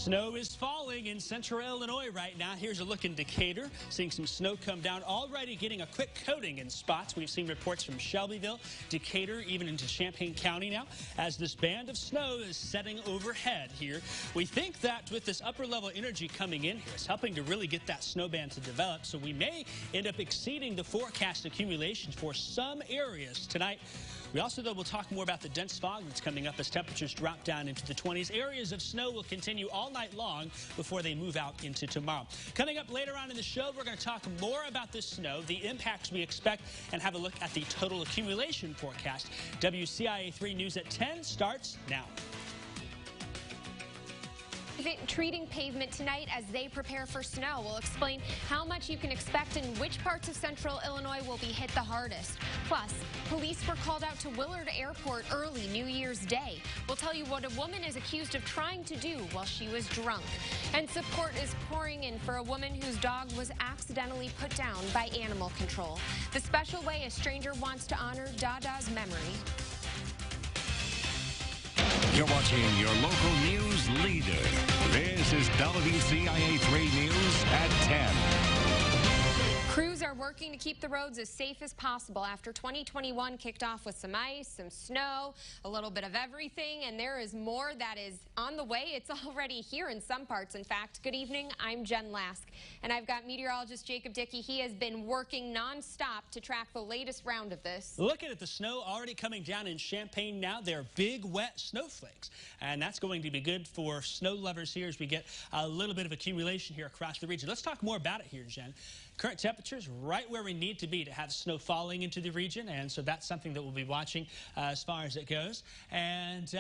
Snow is falling in central Illinois right now. Here's a look in Decatur, seeing some snow come down, already getting a quick coating in spots. We've seen reports from Shelbyville, Decatur, even into Champaign County now, as this band of snow is setting overhead here. We think that with this upper level energy coming in here, it's helping to really get that snow band to develop, so we may end up exceeding the forecast accumulations for some areas tonight. We also, though, will talk more about the dense fog that's coming up as temperatures drop down into the 20s. Areas of snow will continue all night long before they move out into tomorrow. Coming up later on in the show, we're going to talk more about this snow, the impacts we expect, and have a look at the total accumulation forecast. WCIA 3 News at 10 starts now. Treating pavement tonight as they prepare for snow. We'll explain how much you can expect and which parts of central Illinois will be hit the hardest. Plus, police were called out to Willard Airport early New Year's Day. We'll tell you what a woman is accused of trying to do while she was drunk. And support is pouring in for a woman whose dog was accidentally put down by animal control. The special way a stranger wants to honor Dada's memory. You're watching your local news leader. This is WCIA 3 News at 10. Crews are working to keep the roads as safe as possible after 2021 kicked off with some ice, some snow, a little bit of everything, and there is more that is on the way. It's already here in some parts, in fact. Good evening, I'm Jen Lask, and I've got meteorologist Jacob Dickey. He has been working nonstop to track the latest round of this. Looking at the snow already coming down in Champaign now. They're big, wet snowflakes, and that's going to be good for snow lovers here as we get a little bit of accumulation here across the region. Let's talk more about it here, Jen. Current temperatures right where we need to be to have snow falling into the region, and so that's something that we'll be watching as far as it goes. And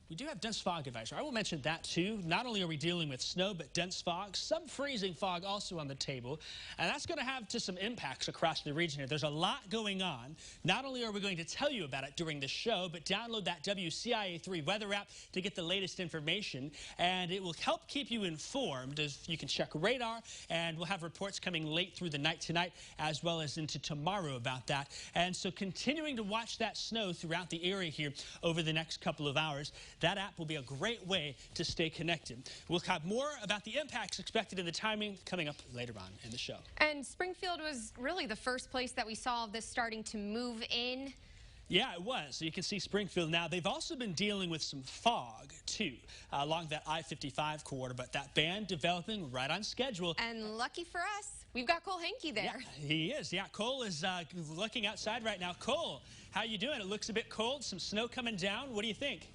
we do have dense fog advisory. I will mention that too. Not only are we dealing with snow, but dense fog, some freezing fog also on the table. And that's going to have just some impacts across the region here. There's a lot going on. Not only are we going to tell you about it during the show, but download that WCIA 3 weather app to get the latest information. And it will help keep you informed as you can check radar. And we'll have reports coming late through the night tonight as well as into tomorrow about that. And so continuing to watch that snow throughout the area here over the next couple of hours. That app will be a great way to stay connected. We'll have more about the impacts expected and the timing coming up later on in the show. And Springfield was really the first place that we saw this starting to move in. Yeah, it was. So you can see Springfield now. They've also been dealing with some fog, too, along that I-55 corridor, but that band developing right on schedule. And lucky for us, we've got Cole Henke there. Yeah, he is. Yeah, Cole is looking outside right now. Cole, how you doing? It looks a bit cold, some snow coming down. What do you think?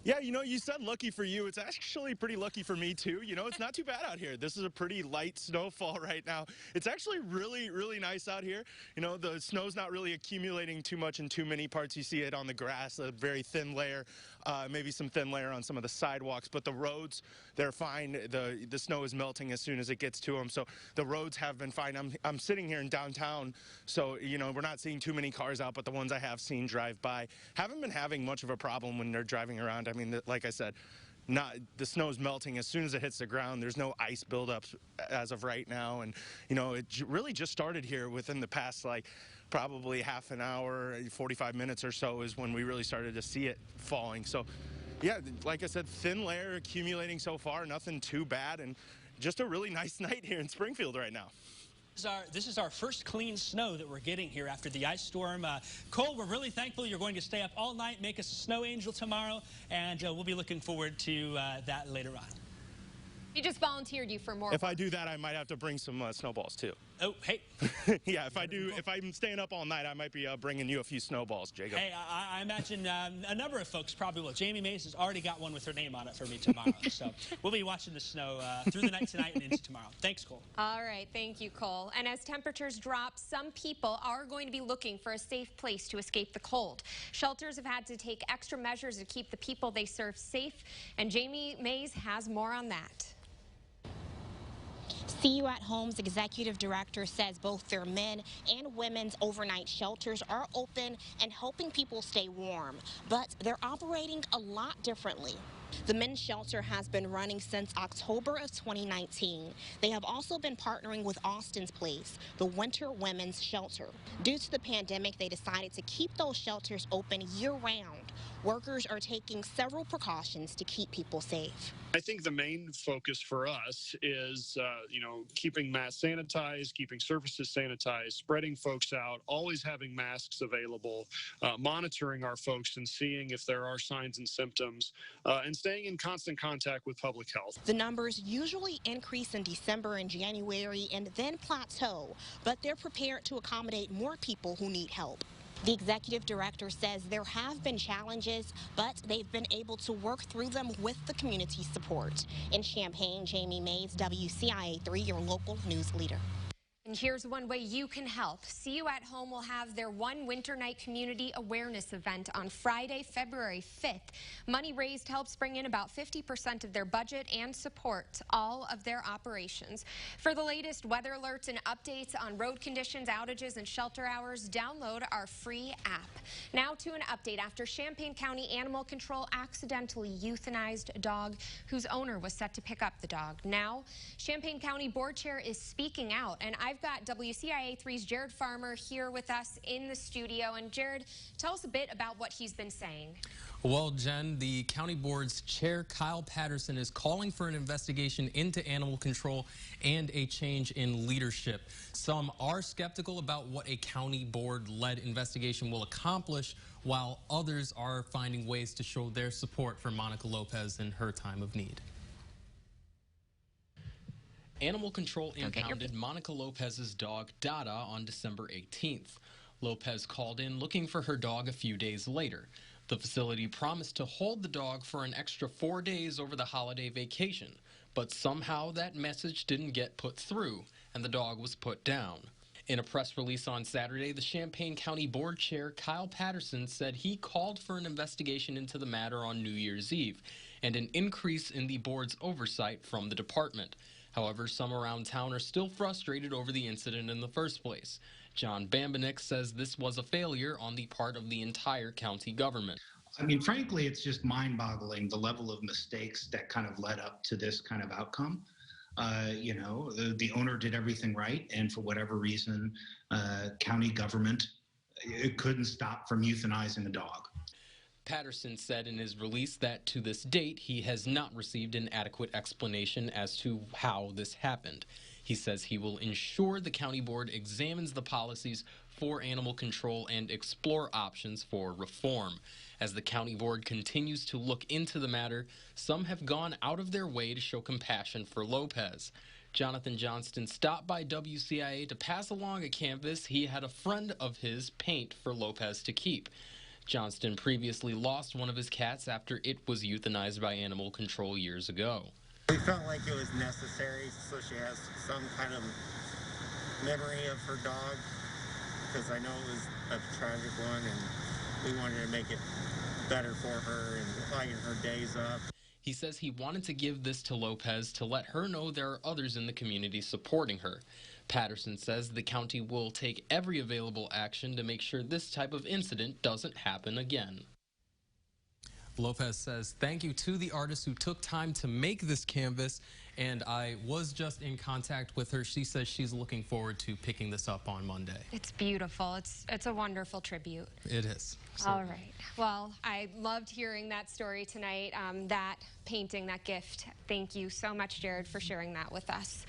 Yeah, you know, you said lucky for you. It's actually pretty lucky for me, too. You know, it's not too bad out here. This is a pretty light snowfall right now. It's actually really, really nice out here. You know, the snow's not really accumulating too much in too many parts. You see it on the grass, a very thin layer, maybe some thin layer on some of the sidewalks. But the roads, they're fine. The snow is melting as soon as it gets to them. So the roads have been fine. I'm sitting here in downtown, so, you know, we're not seeing too many cars out, but the ones I have seen drive by haven't been having much of a problem when they're driving around. I mean, like I said, the snow's melting as soon as it hits the ground. There's no ice buildups as of right now, and you know it really just started here within the past probably half an hour, 45 minutes or so is when we really started to see it falling. So yeah, like I said, thin layer accumulating so far, nothing too bad, and just a really nice night here in Springfield right now. This is our first clean snow that we're getting here after the ice storm. Cole, we're really thankful you're going to stay up all night, make us a snow angel tomorrow, and we'll be looking forward to that later on. He just volunteered you for more. If I do that, I might have to bring some snowballs too. Oh, hey. Yeah, if I'm staying up all night, I might be bringing you a few snowballs, Jacob. Hey, I imagine a number of folks probably will. Jamie Mays has already got one with her name on it for me tomorrow. So we'll be watching the snow through the night tonight and into tomorrow. Thanks, Cole. All right, thank you, Cole. And as temperatures drop, some people are going to be looking for a safe place to escape the cold. Shelters have had to take extra measures to keep the people they serve safe, and Jamie Mays has more on that. CU at Home's executive director says both their men and women's overnight shelters are open and helping people stay warm, but they're operating a lot differently. The men's shelter has been running since October of 2019. They have also been partnering with Austin's Place, the winter women's shelter. Due to the pandemic, they decided to keep those shelters open year-round. Workers are taking several precautions to keep people safe. I think the main focus for us is, keeping masks sanitized, keeping surfaces sanitized, spreading folks out, always having masks available, monitoring our folks and seeing if there are signs and symptoms, and staying in constant contact with public health. The numbers usually increase in December and January and then plateau, but they're prepared to accommodate more people who need help. The executive director says there have been challenges, but they've been able to work through them with the community support. In Champaign, Jamie Mays, WCIA3, your local news leader. And here's one way you can help. See You at Home will have their One Winter Night Community Awareness event on Friday, February 5th. Money raised helps bring in about 50% of their budget and supports all of their operations. For the latest weather alerts and updates on road conditions, outages, and shelter hours, download our free app. Now to an update. After Champaign County Animal Control accidentally euthanized a dog whose owner was set to pick up the dog. Now, Champaign County Board Chair is speaking out, and I've got WCIA3's Jared Farmer here with us in the studio. And Jared, tell us a bit about what he's been saying. Well, Jen, the county board's chair, Kyle Patterson, is calling for an investigation into animal control and a change in leadership. Some are skeptical about what a county board-led investigation will accomplish, while others are finding ways to show their support for Monica Lopez in her time of need. Animal control impounded Monica Lopez's dog, Dada, on December 18th. Lopez called in looking for her dog a few days later. The facility promised to hold the dog for an extra 4 days over the holiday vacation, but somehow that message didn't get put through, and the dog was put down. In a press release on Saturday, the Champaign County Board Chair, Kyle Patterson, said he called for an investigation into the matter on New Year's Eve and an increase in the board's oversight from the department. However, some around town are still frustrated over the incident in the first place. John Bambanek says this was a failure on the part of the entire county government. I mean, frankly, it's just mind-boggling, the level of mistakes that kind of led up to this kind of outcome. The owner did everything right, and for whatever reason, county government it couldn't stop from euthanizing a dog. Patterson said in his release that to this date, he has not received an adequate explanation as to how this happened. He says he will ensure the county board examines the policies for animal control and explore options for reform. As the county board continues to look into the matter, some have gone out of their way to show compassion for Lopez. Jonathan Johnston stopped by WCIA to pass along a canvas he had a friend of his paint for Lopez to keep. Johnston previously lost one of his cats after it was euthanized by animal control years ago. We felt like it was necessary so she has some kind of memory of her dog, because I know it was a tragic one and we wanted to make it better for her and lighten her days up. He says he wanted to give this to Lopez to let her know there are others in the community supporting her. Patterson says the county will take every available action to make sure this type of incident doesn't happen again. Lopez says thank you to the artist who took time to make this canvas, and I was just in contact with her. She says she's looking forward to picking this up on Monday. It's beautiful. It's a wonderful tribute. It is. All right. Well, I loved hearing that story tonight, that painting, that gift. Thank you so much, Jared, for sharing that with us.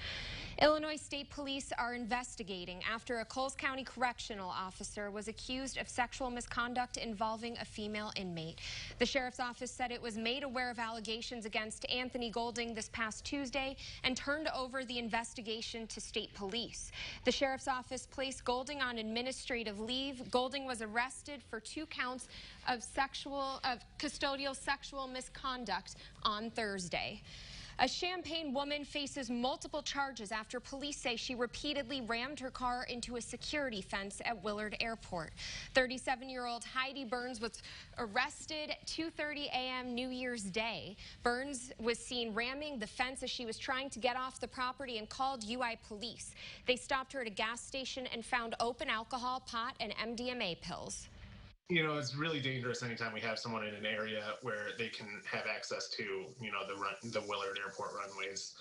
Illinois State Police are investigating after a Coles County correctional officer was accused of sexual misconduct involving a female inmate. The sheriff's office said it was made aware of allegations against Anthony Golding this past Tuesday and turned over the investigation to state police. The sheriff's office placed Golding on administrative leave. Golding was arrested for 2 counts of custodial sexual misconduct on Thursday. A Champaign woman faces multiple charges after police say she repeatedly rammed her car into a security fence at Willard Airport. 37-year-old Heidi Burns was arrested at 2:30 a.m. New Year's Day. Burns was seen ramming the fence as she was trying to get off the property and called UI police. They stopped her at a gas station and found open alcohol, pot, and MDMA pills. You know, it's really dangerous anytime we have someone in an area where they can have access to, the Willard Airport runways.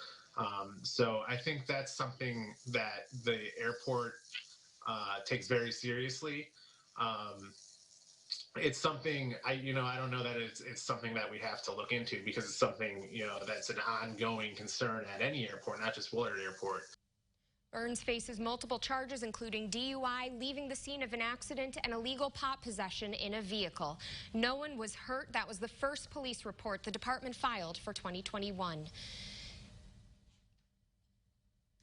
So I think that's something that the airport takes very seriously. it's something I don't know that it's something that we have to look into, because it's something, that's an ongoing concern at any airport, not just Willard Airport. Burns faces multiple charges, including DUI, leaving the scene of an accident, and illegal pot possession in a vehicle. No one was hurt. That was the first police report the department filed for 2021.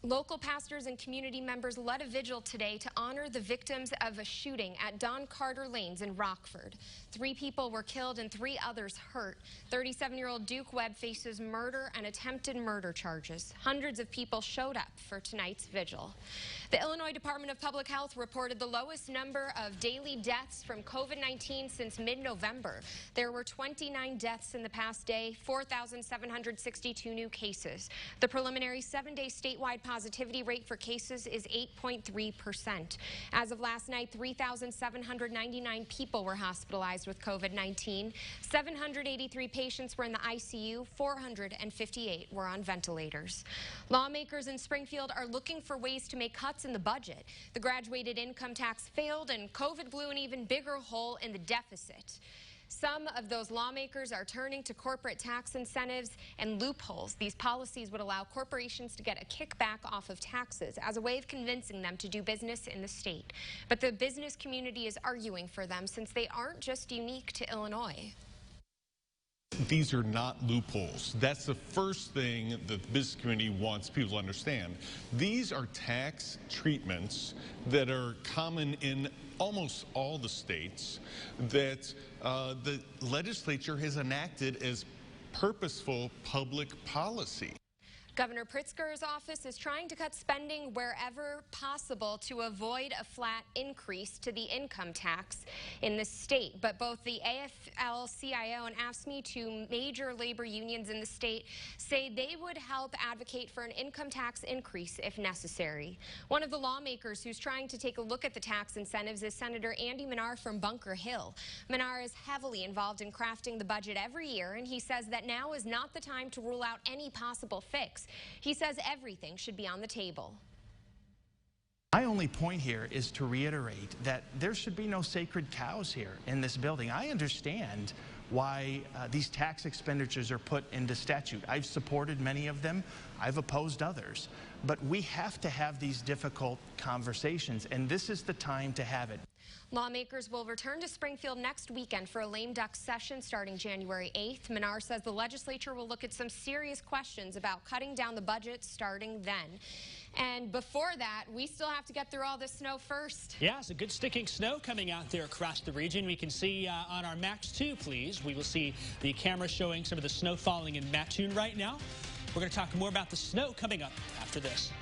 Local pastors and community members led a vigil today to honor the victims of a shooting at Don Carter Lanes in Rockford. 3 people were killed and 3 others hurt. 37-year-old Duke Webb faces murder and attempted murder charges. Hundreds of people showed up for tonight's vigil. The Illinois Department of Public Health reported the lowest number of daily deaths from COVID-19 since mid-November. There were 29 deaths in the past day, 4,762 new cases. The preliminary 7-day statewide positivity rate for cases is 8.3%. As of last night, 3,799 people were hospitalized with COVID-19. 783 patients were in the ICU. 458 were on ventilators. Lawmakers in Springfield are looking for ways to make cuts in the budget. The graduated income tax failed, and COVID blew an even bigger hole in the deficit. Some of those lawmakers are turning to corporate tax incentives and loopholes. These policies would allow corporations to get a kickback off of taxes as a way of convincing them to do business in the state. But the business community is arguing for them since they aren't just unique to Illinois. These are not loopholes. That's the first thing that the business community wants people to understand. These are tax treatments that are common in almost all the states that the legislature has enacted as purposeful public policy. Governor Pritzker's office is trying to cut spending wherever possible to avoid a flat increase to the income tax in the state. But both the AFL-CIO and AFSCME, 2 major labor unions in the state, say they would help advocate for an income tax increase if necessary. One of the lawmakers who's trying to take a look at the tax incentives is Senator Andy Manar from Bunker Hill. Manar is heavily involved in crafting the budget every year, and he says that now is not the time to rule out any possible fix. He says everything should be on the table. My only point here is to reiterate that there should be no sacred cows here in this building. I understand why these tax expenditures are put into statute. I've supported many of them. I've opposed others. But we have to have these difficult conversations, and this is the time to have it. Lawmakers will return to Springfield next weekend for a lame duck session starting January 8th. Manar says the legislature will look at some serious questions about cutting down the budget starting then. And before that, we still have to get through all this snow first. Yeah, it's a good sticking snow coming out there across the region. We can see on our Max 2, please. We will see the camera showing some of the snow falling in Mattoon right now. We're going to talk more about the snow coming up after this.